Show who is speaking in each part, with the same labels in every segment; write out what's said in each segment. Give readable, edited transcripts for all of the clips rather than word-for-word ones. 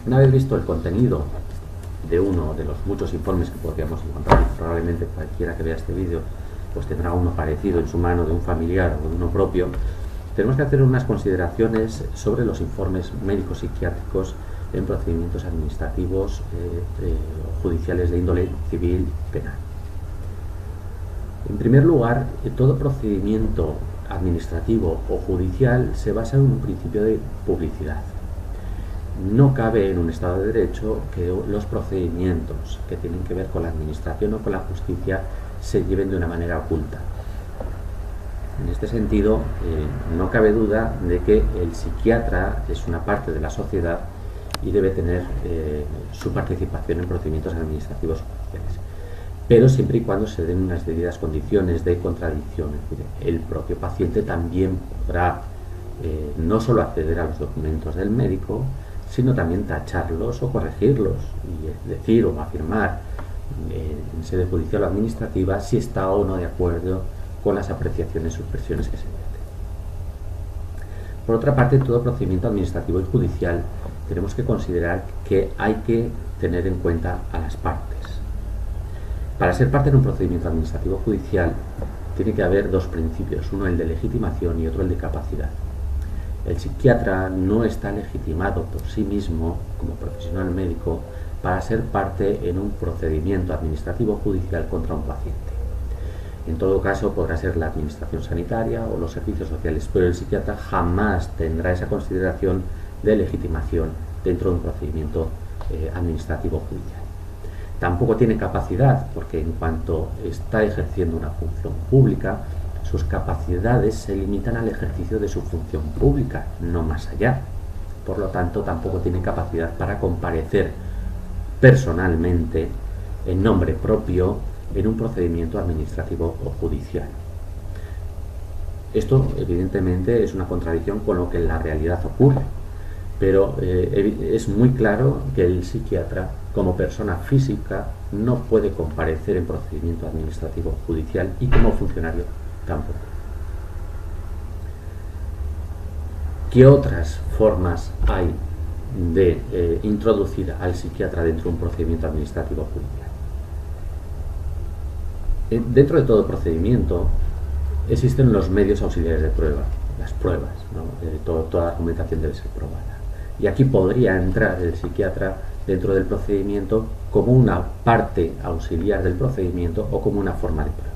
Speaker 1: Una vez visto el contenido de uno de los muchos informes que podríamos encontrar, y probablemente cualquiera que vea este vídeo pues tendrá uno parecido en su mano de un familiar o de uno propio, tenemos que hacer unas consideraciones sobre los informes médicos psiquiátricos en procedimientos administrativos o judiciales de índole civil penal. En primer lugar, todo procedimiento administrativo o judicial se basa en un principio de publicidad. No cabe en un Estado de Derecho que los procedimientos que tienen que ver con la administración o con la justicia se lleven de una manera oculta. En este sentido, no cabe duda de que el psiquiatra es una parte de la sociedad y debe tener su participación en procedimientos administrativos judiciales, pero siempre y cuando se den unas debidas condiciones de contradicción. Es decir, el propio paciente también podrá no solo acceder a los documentos del médico, sino también tacharlos o corregirlos y decir o afirmar en sede judicial o administrativa si está o no de acuerdo con las apreciaciones o expresiones que se meten. Por otra parte, todo procedimiento administrativo y judicial tenemos que considerar que hay que tener en cuenta a las partes. Para ser parte de un procedimiento administrativo judicial tiene que haber dos principios, uno el de legitimación y otro el de capacidad. El psiquiatra no está legitimado por sí mismo como profesional médico para ser parte en un procedimiento administrativo judicial contra un paciente. En todo caso podrá ser la administración sanitaria o los servicios sociales, pero el psiquiatra jamás tendrá esa consideración de legitimación dentro de un procedimiento administrativo judicial. Tampoco tiene capacidad, porque en cuanto está ejerciendo una función pública, sus capacidades se limitan al ejercicio de su función pública, no más allá. Por lo tanto, tampoco tiene capacidad para comparecer personalmente, en nombre propio, en un procedimiento administrativo o judicial. Esto, evidentemente, es una contradicción con lo que en la realidad ocurre, pero es muy claro que el psiquiatra, como persona física, no puede comparecer en procedimiento administrativo o judicial y como funcionario tampoco. ¿Qué otras formas hay de introducir al psiquiatra dentro de un procedimiento administrativo o judicial? Dentro de todo procedimiento existen los medios auxiliares de prueba, las pruebas, ¿no? Toda argumentación debe ser probada. Y aquí podría entrar el psiquiatra dentro del procedimiento como una parte auxiliar del procedimiento o como una forma de prueba.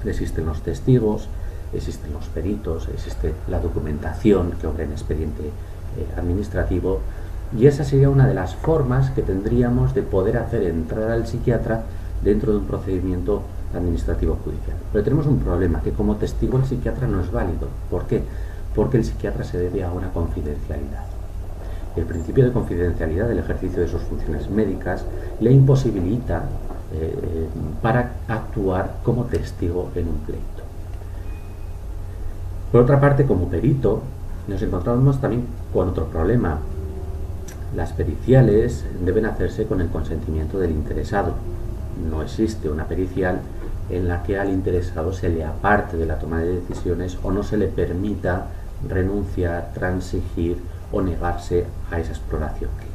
Speaker 1: Existen los testigos, existen los peritos, existe la documentación que obra en expediente administrativo, y esa sería una de las formas que tendríamos de poder hacer entrar al psiquiatra dentro de un procedimiento administrativo judicial. Pero tenemos un problema, que como testigo el psiquiatra no es válido. ¿Por qué? Porque el psiquiatra se debe a una confidencialidad. El principio de confidencialidad del ejercicio de sus funciones médicas le imposibilita para actuar como testigo en un pleito. Por otra parte, como perito, nos encontramos también con otro problema. Las periciales deben hacerse con el consentimiento del interesado. No existe una pericial en la que al interesado se le aparte de la toma de decisiones o no se le permita renunciar, transigir o negarse a esa exploración clínica.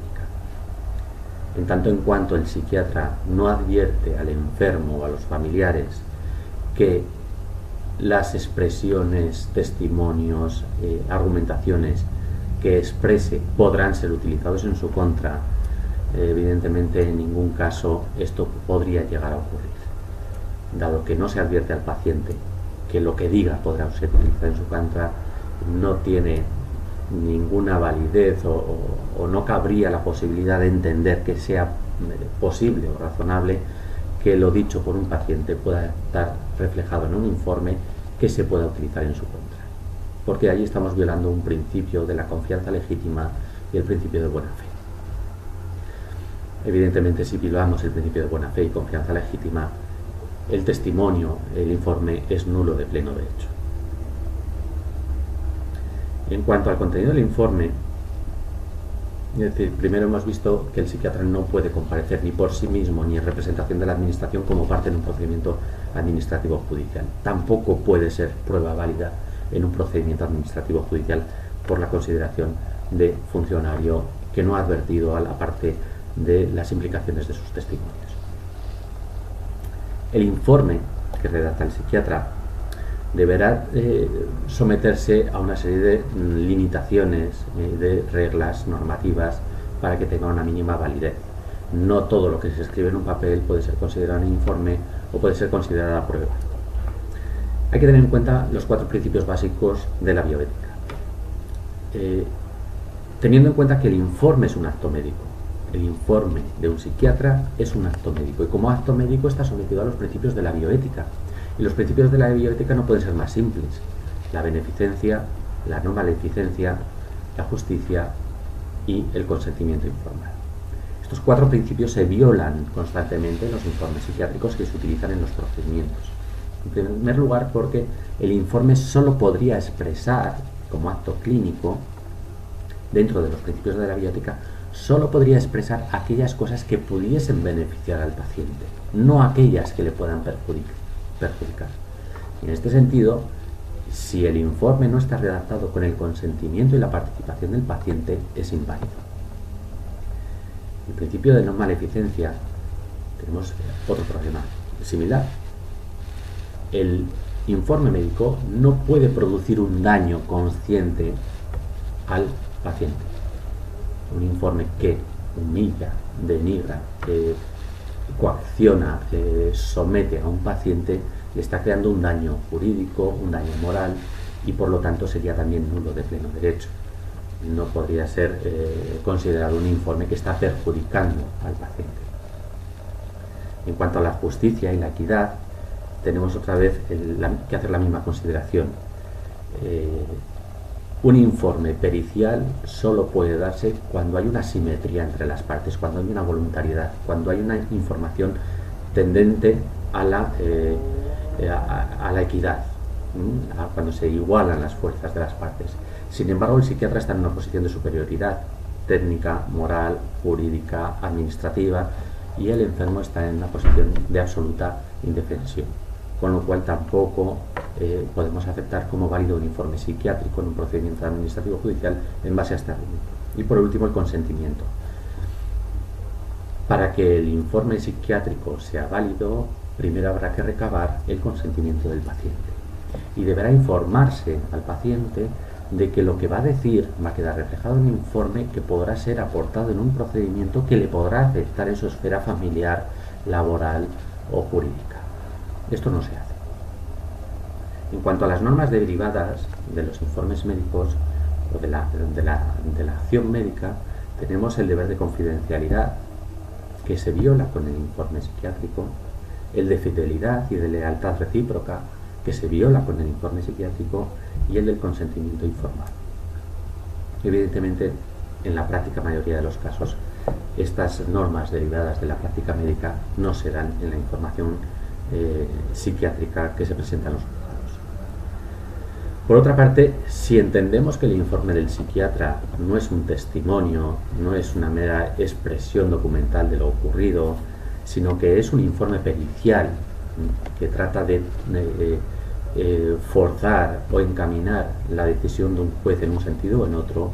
Speaker 1: En tanto en cuanto el psiquiatra no advierte al enfermo o a los familiares que las expresiones, testimonios, argumentaciones que exprese podrán ser utilizados en su contra, evidentemente en ningún caso esto podría llegar a ocurrir. Dado que no se advierte al paciente que lo que diga podrá ser utilizado en su contra, no tiene ninguna validez o no cabría la posibilidad de entender que sea posible o razonable que lo dicho por un paciente pueda estar reflejado en un informe que se pueda utilizar en su contra, porque ahí estamos violando un principio de la confianza legítima y el principio de buena fe. Evidentemente, si violamos el principio de buena fe y confianza legítima, el testimonio, el informe es nulo de pleno derecho. En cuanto al contenido del informe, es decir, primero hemos visto que el psiquiatra no puede comparecer ni por sí mismo ni en representación de la administración como parte en un procedimiento administrativo judicial. Tampoco puede ser prueba válida en un procedimiento administrativo judicial por la consideración de funcionario que no ha advertido a la parte de las implicaciones de sus testimonios. El informe que redacta el psiquiatra deberá someterse a una serie de limitaciones, de reglas normativas para que tenga una mínima validez. No todo lo que se escribe en un papel puede ser considerado un informe o puede ser considerada prueba. Hay que tener en cuenta los 4 principios básicos de la bioética. Teniendo en cuenta que el informe es un acto médico, el informe de un psiquiatra es un acto médico y como acto médico está sometido a los principios de la bioética. Y los principios de la bioética no pueden ser más simples: la beneficencia, la no maleficencia, la justicia y el consentimiento informado. Estos 4 principios se violan constantemente en los informes psiquiátricos que se utilizan en los procedimientos. En primer lugar, porque el informe solo podría expresar, como acto clínico, dentro de los principios de la bioética, solo podría expresar aquellas cosas que pudiesen beneficiar al paciente, no aquellas que le puedan perjudicar. Y en este sentido, si el informe no está redactado con el consentimiento y la participación del paciente, es inválido. El principio de no maleficencia, tenemos otro problema similar. El informe médico no puede producir un daño consciente al paciente. Un informe que humilla, denigra, coacciona, somete a un paciente, le está creando un daño jurídico, un daño moral y por lo tanto sería también nulo de pleno derecho. No podría ser considerado un informe que está perjudicando al paciente. En cuanto a la justicia y la equidad, tenemos otra vez que hacer la misma consideración. Un informe pericial solo puede darse cuando hay una simetría entre las partes, cuando hay una voluntariedad, cuando hay una información tendente a la equidad, cuando se igualan las fuerzas de las partes. Sin embargo, el psiquiatra está en una posición de superioridad técnica, moral, jurídica, administrativa, y el enfermo está en una posición de absoluta indefensión, con lo cual tampoco podemos aceptar como válido un informe psiquiátrico en un procedimiento administrativo judicial en base a este argumento. Y por último, el consentimiento. Para que el informe psiquiátrico sea válido, primero habrá que recabar el consentimiento del paciente y deberá informarse al paciente de que lo que va a decir va a quedar reflejado en un informe que podrá ser aportado en un procedimiento que le podrá afectar en su esfera familiar, laboral o jurídica. Esto no se hace. En cuanto a las normas derivadas de los informes médicos o de la acción médica, tenemos el deber de confidencialidad, que se viola con el informe psiquiátrico, el de fidelidad y de lealtad recíproca, que se viola con el informe psiquiátrico, y el del consentimiento informado. Evidentemente, en la práctica mayoría de los casos, estas normas derivadas de la práctica médica no se dan en la información psiquiátrica que se presenta en los juzgados. Por otra parte, si entendemos que el informe del psiquiatra no es un testimonio, no es una mera expresión documental de lo ocurrido, sino que es un informe pericial que trata de forzar o encaminar la decisión de un juez en un sentido o en otro,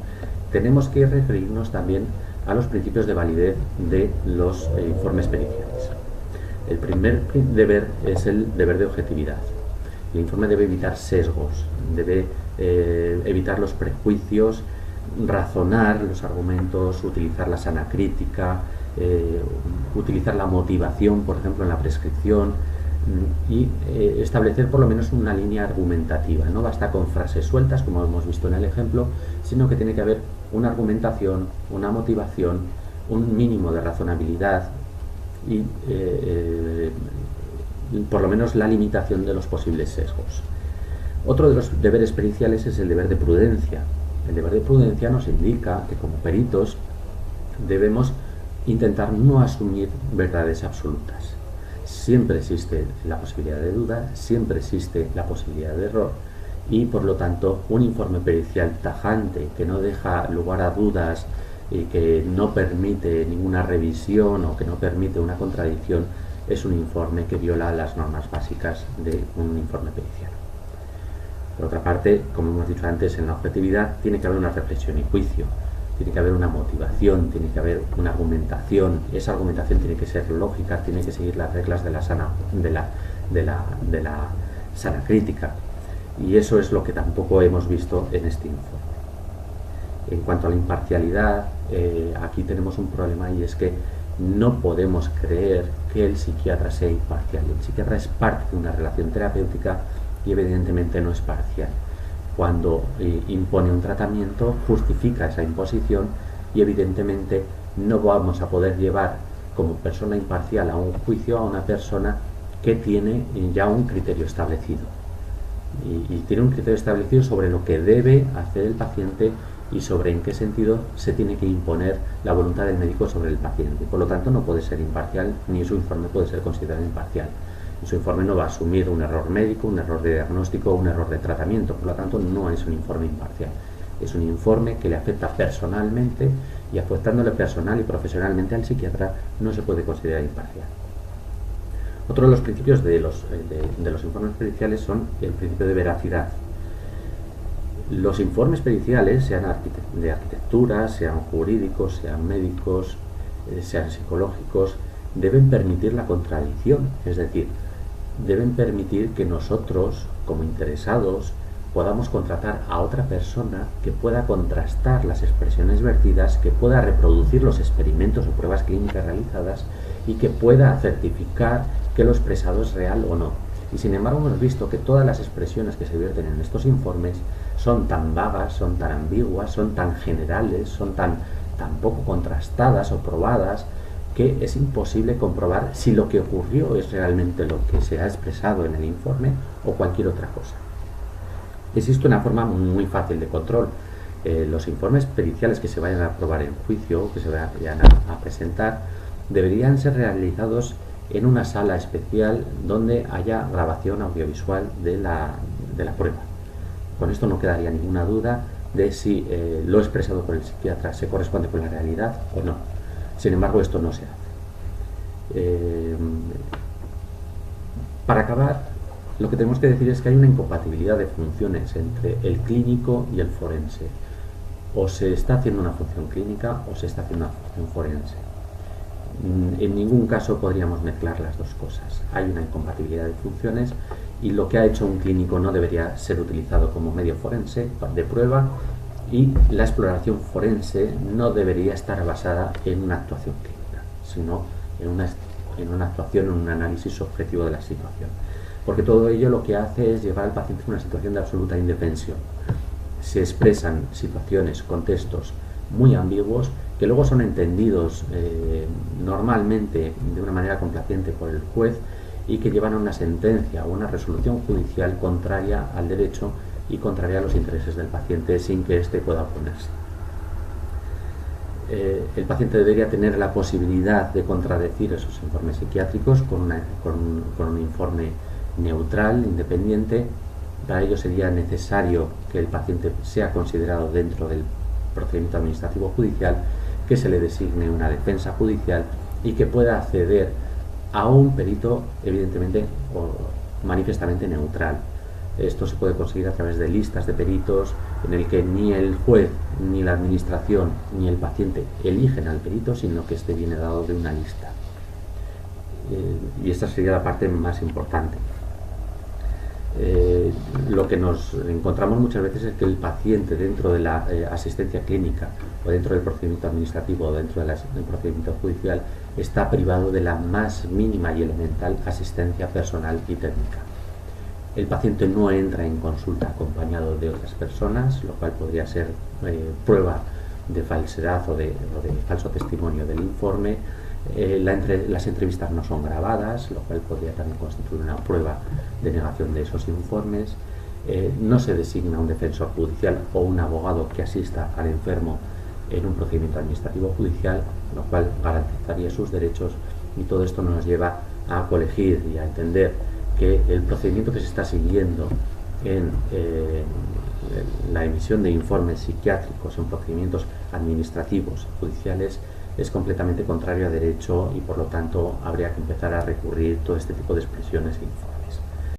Speaker 1: tenemos que referirnos también a los principios de validez de los informes periciales. El primer deber es el deber de objetividad. El informe debe evitar sesgos, debe evitar los prejuicios, razonar los argumentos, utilizar la sana crítica, utilizar la motivación, por ejemplo, en la prescripción, y establecer por lo menos una línea argumentativa. No basta con frases sueltas, como hemos visto en el ejemplo, sino que tiene que haber una argumentación, una motivación, un mínimo de razonabilidad y por lo menos la limitación de los posibles sesgos. Otro de los deberes periciales es el deber de prudencia. El deber de prudencia nos indica que como peritos debemos intentar no asumir verdades absolutas. Siempre existe la posibilidad de duda, siempre existe la posibilidad de error y por lo tanto un informe pericial tajante que no deja lugar a dudas y que no permite ninguna revisión o que no permite una contradicción es un informe que viola las normas básicas de un informe pericial. Por otra parte, como hemos dicho antes, en la objetividad tiene que haber una reflexión y juicio. tiene que haber una motivación, tiene que haber una argumentación. Esa argumentación tiene que ser lógica, tiene que seguir las reglas de la sana crítica. Y eso es lo que tampoco hemos visto en este informe. En cuanto a la imparcialidad, aquí tenemos un problema, y es que no podemos creer que el psiquiatra sea imparcial. El psiquiatra es parte de una relación terapéutica y evidentemente no es parcial. Cuando impone un tratamiento, justifica esa imposición, y evidentemente no vamos a poder llevar como persona imparcial a un juicio a una persona que tiene ya un criterio establecido. Y tiene un criterio establecido sobre lo que debe hacer el paciente y sobre en qué sentido se tiene que imponer la voluntad del médico sobre el paciente. Por lo tanto, no puede ser imparcial, ni su informe puede ser considerado imparcial. Su informe no va a asumir un error médico, un error de diagnóstico o un error de tratamiento. Por lo tanto, no es un informe imparcial. Es un informe que le afecta personalmente, y afectándole personal y profesionalmente al psiquiatra no se puede considerar imparcial. Otro de los principios de los informes periciales son el principio de veracidad. Los informes periciales, sean de arquitectura, sean jurídicos, sean médicos, sean psicológicos, deben permitir la contradicción, es decir, deben permitir que nosotros, como interesados, podamos contratar a otra persona que pueda contrastar las expresiones vertidas, que pueda reproducir los experimentos o pruebas clínicas realizadas y que pueda certificar que lo expresado es real o no. Y sin embargo hemos visto que todas las expresiones que se vierten en estos informes son tan vagas, son tan ambiguas, son tan generales, son tan poco contrastadas o probadas, que es imposible comprobar si lo que ocurrió es realmente lo que se ha expresado en el informe o cualquier otra cosa. Existe una forma muy fácil de control. Los informes periciales que se vayan a aprobar en juicio o que se vayan a presentar deberían ser realizados en una sala especial donde haya grabación audiovisual de la prueba. Con esto no quedaría ninguna duda de si lo expresado por el psiquiatra se corresponde con la realidad o no. Sin embargo, esto no se hace. Para acabar, lo que tenemos que decir es que hay una incompatibilidad de funciones entre el clínico y el forense. O se está haciendo una función clínica o se está haciendo una función forense. En ningún caso podríamos mezclar las dos cosas. Hay una incompatibilidad de funciones, y lo que ha hecho un clínico no debería ser utilizado como medio forense de prueba, y la exploración forense no debería estar basada en una actuación clínica, sino en una actuación, en un análisis objetivo de la situación. Porque todo ello lo que hace es llevar al paciente a una situación de absoluta indefensión. Se expresan situaciones, contextos muy ambiguos, que luego son entendidos normalmente de una manera complaciente por el juez, y que llevan a una sentencia o una resolución judicial contraria al derecho y contraria a los intereses del paciente, sin que éste pueda oponerse. El paciente debería tener la posibilidad de contradecir esos informes psiquiátricos con un informe neutral, independiente. Para ello sería necesario que el paciente sea considerado dentro del procedimiento administrativo judicial, que se le designe una defensa judicial y que pueda acceder a un perito evidentemente o manifiestamente neutral. Esto se puede conseguir a través de listas de peritos en el que ni el juez, ni la administración, ni el paciente eligen al perito, sino que este viene dado de una lista. Y esta sería la parte más importante. Lo que nos encontramos muchas veces es que el paciente, dentro de la asistencia clínica o dentro del procedimiento administrativo o dentro del procedimiento judicial, está privado de la más mínima y elemental asistencia personal y técnica. El paciente no entra en consulta acompañado de otras personas, lo cual podría ser prueba de falsedad o de falso testimonio del informe. Las entrevistas no son grabadas, lo cual podría también constituir una prueba de negación de esos informes. No se designa un defensor judicial o un abogado que asista al enfermo en un procedimiento administrativo judicial, lo cual garantizaría sus derechos, y todo esto nos lleva a colegir y a entender que el procedimiento que se está siguiendo en la emisión de informes psiquiátricos en procedimientos administrativos judiciales es completamente contrario a derecho, y por lo tanto habría que empezar a recurrir todo este tipo de expresiones e informes.